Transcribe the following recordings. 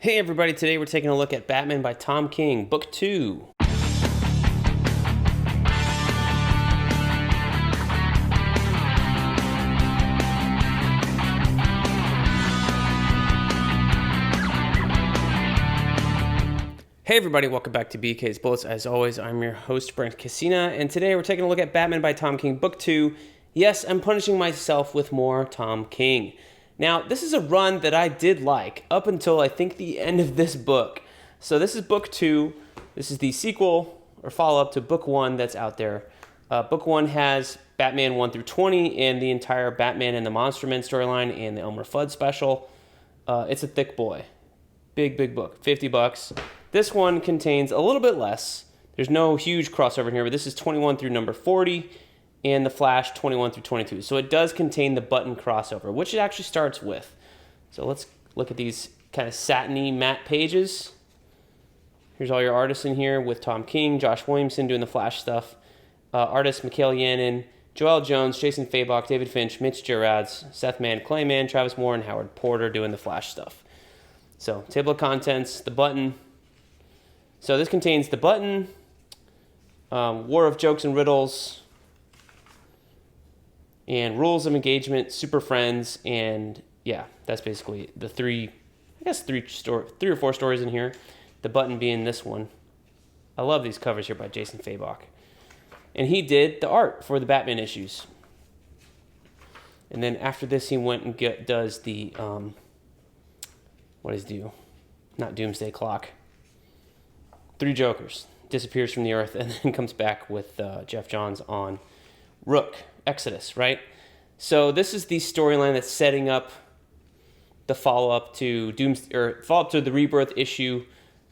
Hey everybody, today we're taking a look at Batman by Tom King, Book 2. Hey everybody, welcome back to BK's Bullets. As always, I'm your host, Brent and today we're taking a look at Batman by Tom King, Book 2. Yes, I'm punishing myself with more Tom King. Now, this is a run that I did like up until I think the end of this book. So this is Book 2. This is the sequel or follow-up to Book 1 that's out there. Book 1 has Batman 1 through 20 and the entire Batman and the Monster Men storyline and the Elmer Fudd special. It's a thick boy. Big book. $50. This one contains a little bit less. There's no huge crossover in here, but this is 21 through number 40. And the Flash 21 through 22. So it does contain the button crossover, which it actually starts with. So let's look at these kind of satiny matte pages. Here's all your artists in here with Tom King, Josh Williamson doing the Flash stuff. Artists Mikhail Yannin, Joel Jones, Jason Fabok, David Finch, Mitch Gerads, Seth Mann, Clayman, Travis Moore, and Howard Porter doing the Flash stuff. So table of contents, the button. So this contains the button, War of Jokes and Riddles, and Rules of Engagement, Super Friends, and yeah, that's basically the three or four stories in here. The button being this one. I love these covers here by Jason Fabok. And he did the art for the Batman issues. And then after this, he went and does the, what does he do? Not Doomsday Clock. 3 Jokers. Disappears from the earth and then comes back with Jeff Johns on Rook. Exodus, right? So this is the storyline that's setting up the follow-up to the Rebirth issue.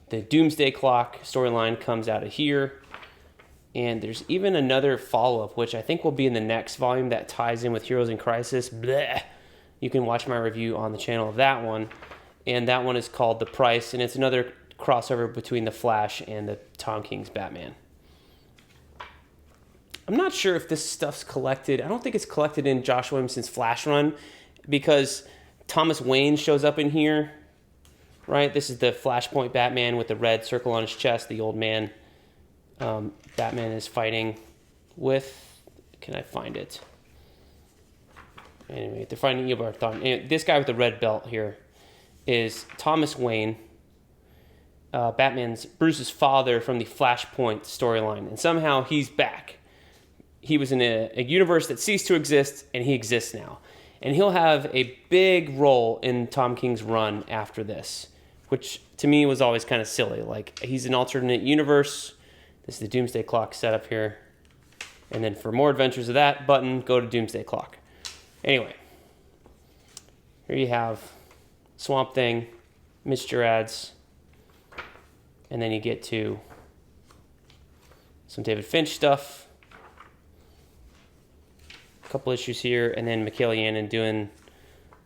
The Doomsday Clock storyline comes out of here. And there's even another follow-up, which I think will be in the next volume that ties in with Heroes in Crisis. Blech. You can watch my review on the channel of that one. And that one is called The Price, and it's another crossover between the Flash and the Tom King's Batman. I'm not sure if this stuff's collected. I don't think it's collected in Josh Williamson's Flash run because Thomas Wayne shows up in here, right? This is the Flashpoint Batman with the red circle on his chest, the old man Batman is fighting with. Can I find it? Anyway, they're fighting Eobard. Anyway, this guy with the red belt here is Thomas Wayne, Bruce's father from the Flashpoint storyline. And somehow he's back. He was in a universe that ceased to exist, and he exists now. And he'll have a big role in Tom King's run after this, which to me was always kind of silly. Like, he's an alternate universe. This is the Doomsday Clock setup here. And then for more adventures of that button, go to Doomsday Clock. Anyway, here you have Swamp Thing, Mitch Gerads, and then you get to some David Finch stuff. Couple issues here, and then Mikhail Yannin doing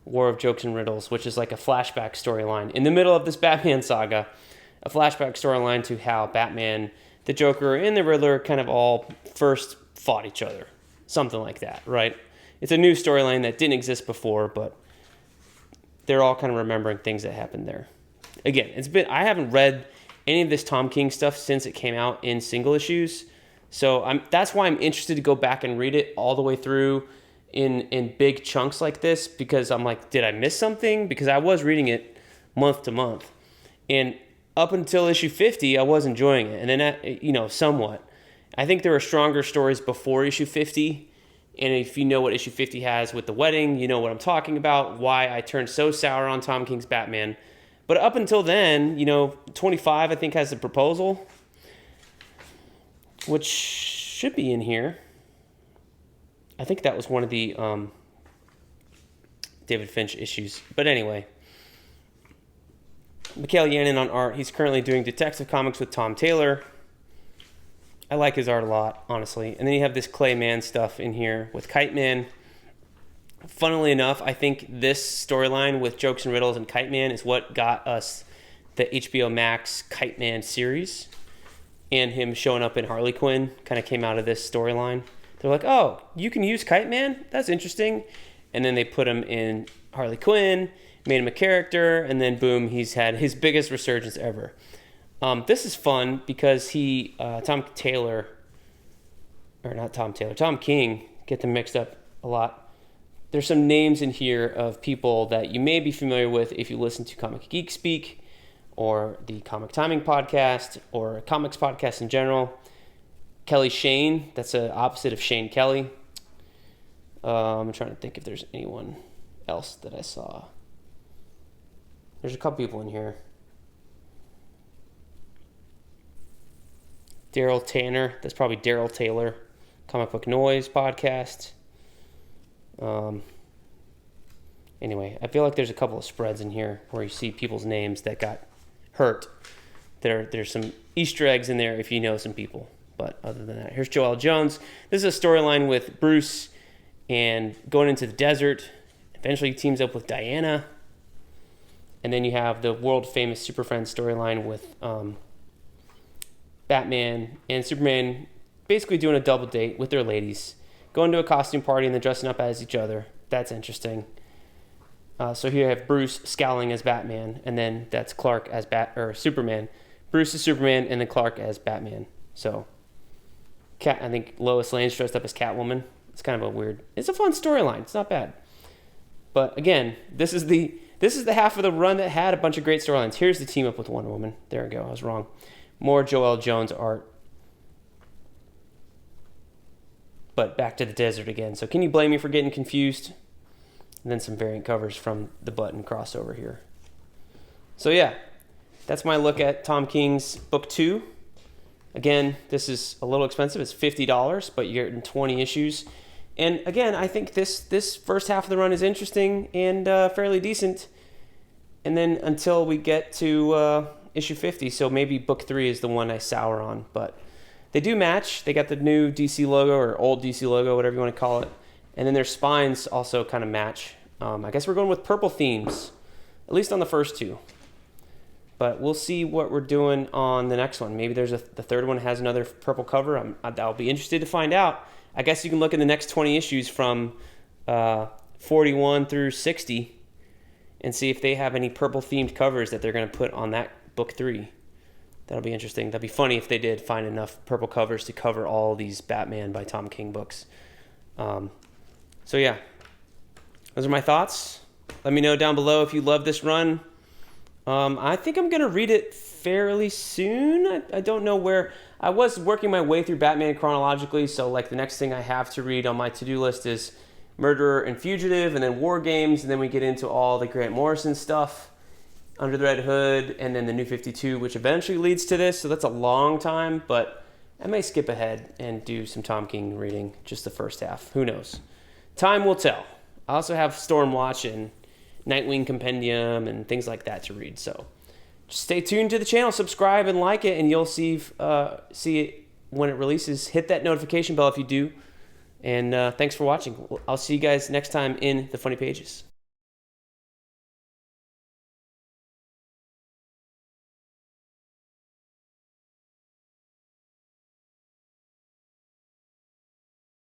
War of Jokes and Riddles, which is like a flashback storyline in the middle of this Batman saga, a flashback storyline to how Batman, the Joker, and the Riddler kind of all first fought each other, something like that, right? It's a new storyline that didn't exist before, but they're all kind of remembering things that happened there. Again, I haven't read any of this Tom King stuff since it came out in single issues. So that's why I'm interested to go back and read it all the way through in big chunks like this, because I'm like, did I miss something? Because I was reading it month to month. And up until issue 50, I was enjoying it. And then, somewhat. I think there were stronger stories before issue 50. And if you know what issue 50 has with the wedding, you know what I'm talking about, why I turned so sour on Tom King's Batman. But up until then, 25, I think, has the proposal, which should be in here. I think that was one of the David Finch issues. But anyway, Mikhail Yannin on art. He's currently doing Detective Comics with Tom Taylor. I like his art a lot, honestly. And then you have this Clayman stuff in here with Kite Man. Funnily enough, I think this storyline with Jokes and Riddles and Kite Man is what got us the HBO Max Kite Man series. And him showing up in Harley Quinn kind of came out of this storyline. They're like, oh, you can use Kite Man? That's interesting. And then they put him in Harley Quinn. made him a character, and then boom, he's had his biggest resurgence ever. This is fun because Tom King, get them mixed up a lot. There's some names in here of people that you may be familiar with if you listen to Comic Geek Speak or the Comic Timing podcast or comics podcast in general. Kelly Shane, that's the opposite of Shane Kelly. I'm trying to think if there's anyone else that I saw. There's a couple people in here. Daryl Tanner, that's probably Daryl Taylor. Comic Book Noise podcast. Anyway, I feel like there's a couple of spreads in here where you see people's names that got hurt. There's some Easter eggs in there if you know some people. But other than that, here's Joelle Jones. This is a storyline with Bruce and going into the desert. Eventually he teams up with Diana. And then you have the world-famous Super Friends storyline with Batman and Superman basically doing a double date with their ladies, going to a costume party and then dressing up as each other. That's interesting. So here you have Bruce scowling as Batman, and then that's Clark as Superman. Bruce is Superman, and then Clark as Batman. So I think Lois Lane's dressed up as Catwoman. It's kind of it's a fun storyline. It's not bad. But again, this is the half of the run that had a bunch of great storylines. Here's the team up with Wonder Woman. There we go. I was wrong. More Joelle Jones art. But back to the desert again. So can you blame me for getting confused? And then some variant covers from the Button crossover here. So yeah, that's my look at Tom King's book 2. Again, this is a little expensive. It's $50, but you're getting 20 issues. And again, I think this first half of the run is interesting and fairly decent. And then until we get to issue 50, so maybe book 3 is the one I sour on. But they do match. They got the new DC logo or old DC logo, whatever you want to call it. And then their spines also kind of match. I guess we're going with purple themes, at least on the first 2. But we'll see what we're doing on the next one. Maybe the third one has another purple cover. I'll be interested to find out. I guess you can look in the next 20 issues from 41 through 60 and see if they have any purple themed covers that they're going to put on that book 3. That'll be interesting. That'd be funny if they did find enough purple covers to cover all these Batman by Tom King books. So yeah, those are my thoughts. Let me know down below if you love this run. I think I'm going to read it fairly soon. I don't know where. I was working my way through Batman chronologically, so like the next thing I have to read on my to-do list is Murderer and Fugitive, and then War Games, and then we get into all the Grant Morrison stuff, Under the Red Hood, and then the New 52, which eventually leads to this, so that's a long time, but I may skip ahead and do some Tom King reading, just the first half. Who knows? Time will tell. I also have Stormwatch and Nightwing Compendium and things like that to read, so just stay tuned to the channel, subscribe and like it, and you'll see it when it releases. Hit that notification bell if you do, and thanks for watching. I'll see you guys next time in the Funny Pages.